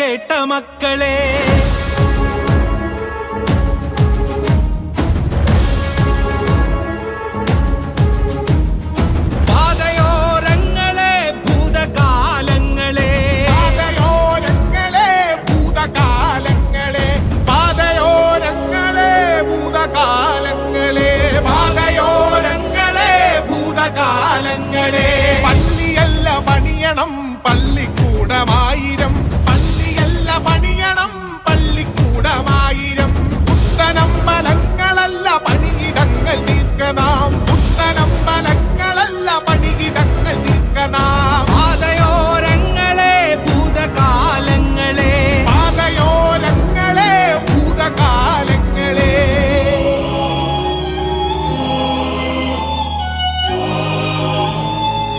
കേട്ട മക്കളെ. പള്ളിയല്ല പണിയണം പള്ളിക്കൂടമായിരം, പള്ളിയല്ല പണിയണം പള്ളിക്കൂടമായിരം. പുത്തനമ്പലങ്ങളല്ല പണിയിടങ്ങൾ നീക്കനാ